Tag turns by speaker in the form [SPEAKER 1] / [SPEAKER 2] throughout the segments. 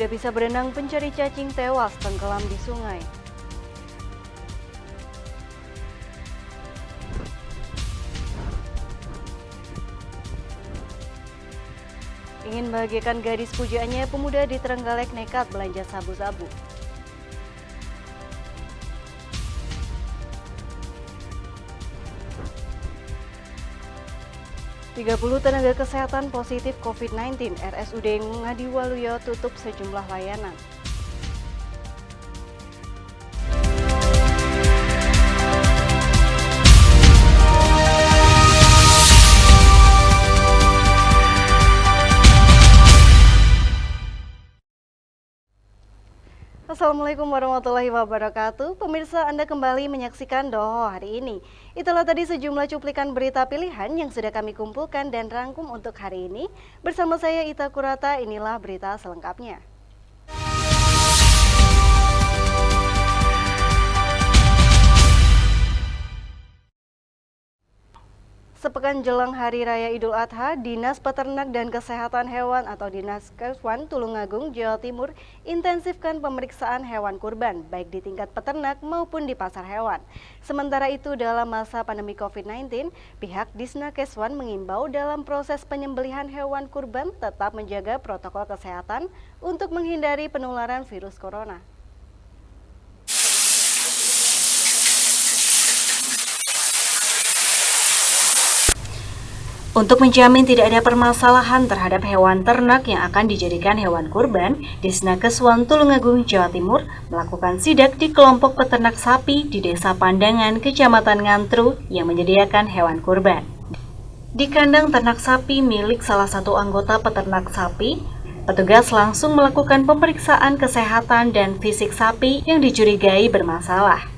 [SPEAKER 1] Tidak bisa berenang, pencari cacing tewas tenggelam di sungai. Ingin bahagiakan gadis pujaannya, pemuda di Trenggalek nekat belanja sabu-sabu. Puluh tenaga kesehatan positif COVID-19, RSUD Ngadiwaluyo tutup sejumlah layanan. Assalamualaikum warahmatullahi wabarakatuh. Pemirsa, Anda kembali menyaksikan Doho hari ini. Itulah tadi sejumlah cuplikan berita pilihan yang sudah kami kumpulkan dan rangkum untuk hari ini. Bersama saya Ita Kurata, inilah berita selengkapnya. Sepekan jelang Hari Raya Idul Adha, Dinas Peternak dan Kesehatan Hewan atau Dinas Keswan Tulungagung, Jawa Timur intensifkan pemeriksaan hewan kurban, baik di tingkat peternak maupun di pasar hewan. Sementara itu, dalam masa pandemi COVID-19, pihak Disnakeswan mengimbau dalam proses penyembelihan hewan kurban tetap menjaga protokol kesehatan untuk menghindari penularan virus corona. Untuk menjamin tidak ada permasalahan terhadap hewan ternak yang akan dijadikan hewan kurban, Disnakeswan Tulungagung, Jawa Timur melakukan sidak di kelompok peternak sapi di Desa Pandangan, Kecamatan Ngantru yang menyediakan hewan kurban. Di kandang ternak sapi milik salah satu anggota peternak sapi, petugas langsung melakukan pemeriksaan kesehatan dan fisik sapi yang dicurigai bermasalah.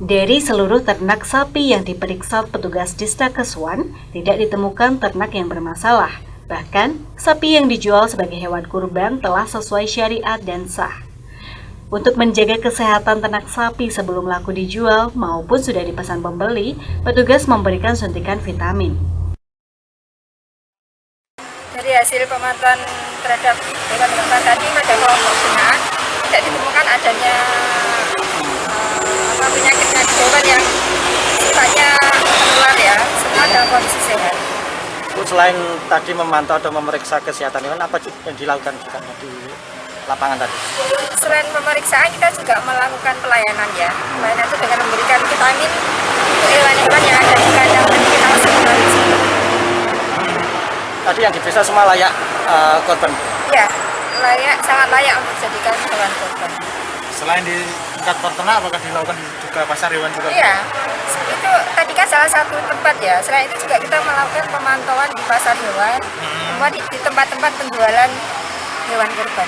[SPEAKER 1] Dari seluruh ternak sapi yang diperiksa petugas Disnakeswan, tidak ditemukan ternak yang bermasalah. Bahkan, sapi yang dijual sebagai hewan kurban telah sesuai syariat dan sah. Untuk menjaga kesehatan ternak sapi sebelum laku dijual maupun sudah dipesan pembeli, petugas memberikan suntikan vitamin.
[SPEAKER 2] Dari hasil pemantauan terhadap hewan kurban tadi pada kelompok ternak tidak ditemukan adanya penyakit hewan yang sifatnya menular ya, semua dalam kondisi sehat.
[SPEAKER 3] Selain tadi memantau atau memeriksa kesehatan hewan, apa yang dilakukan juga di lapangan tadi?
[SPEAKER 2] Selain pemeriksaan, kita juga melakukan pelayanan ya. Pelayanan itu dengan memberikan vitamin untuk hewan-hewan yang ada di kandang dan kita laksanakan di sini.
[SPEAKER 3] Tadi yang diperiksa semua layak korban?
[SPEAKER 2] Ya, layak, sangat layak untuk dijadikan hewan korban.
[SPEAKER 4] Selain di tingkat peternak, apakah dilakukan juga pasar hewan juga?
[SPEAKER 2] Iya, itu tadi kan salah satu tempat ya. Selain itu juga kita melakukan pemantauan di pasar hewan, semua di tempat-tempat penjualan hewan kurban.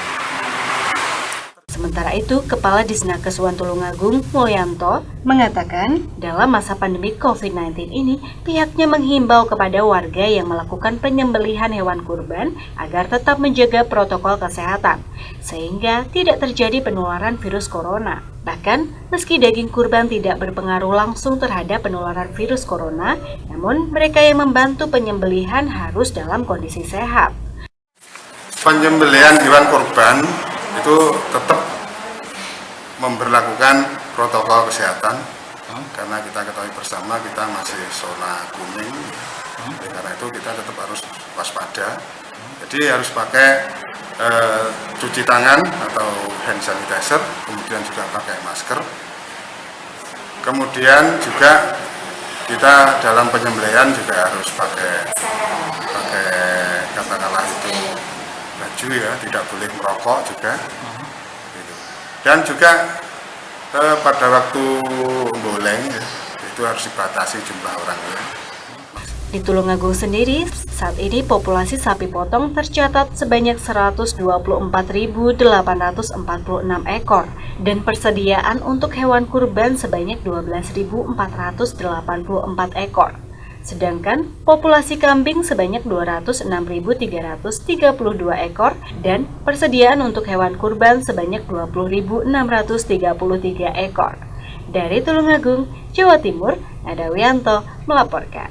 [SPEAKER 1] Sementara itu, Kepala Disnakeswan Tulungagung, Mulyanto, mengatakan dalam masa pandemi COVID-19 ini, pihaknya menghimbau kepada warga yang melakukan penyembelihan hewan kurban agar tetap menjaga protokol kesehatan, sehingga tidak terjadi penularan virus corona. Bahkan, meski daging kurban tidak berpengaruh langsung terhadap penularan virus corona, namun mereka yang membantu penyembelihan harus dalam kondisi sehat.
[SPEAKER 5] Penyembelihan hewan kurban itu tetap memberlakukan protokol kesehatan karena kita ketahui bersama kita masih zona kuning, karena itu kita tetap harus waspada. Jadi harus pakai cuci tangan atau hand sanitizer, kemudian juga pakai masker. Kemudian juga kita dalam penyembelihan juga harus pakai katakanlah itu baju ya, tidak boleh merokok juga. Dan juga pada waktu goleng ya, itu harus dibatasi jumlah orangnya.
[SPEAKER 1] Di Tulungagung sendiri, saat ini populasi sapi potong tercatat sebanyak 124.846 ekor dan persediaan untuk hewan kurban sebanyak 12.484 ekor. Sedangkan populasi kambing sebanyak 206.332 ekor dan persediaan untuk hewan kurban sebanyak 20.633 ekor. Dari Tulungagung, Jawa Timur, Nadawianto melaporkan.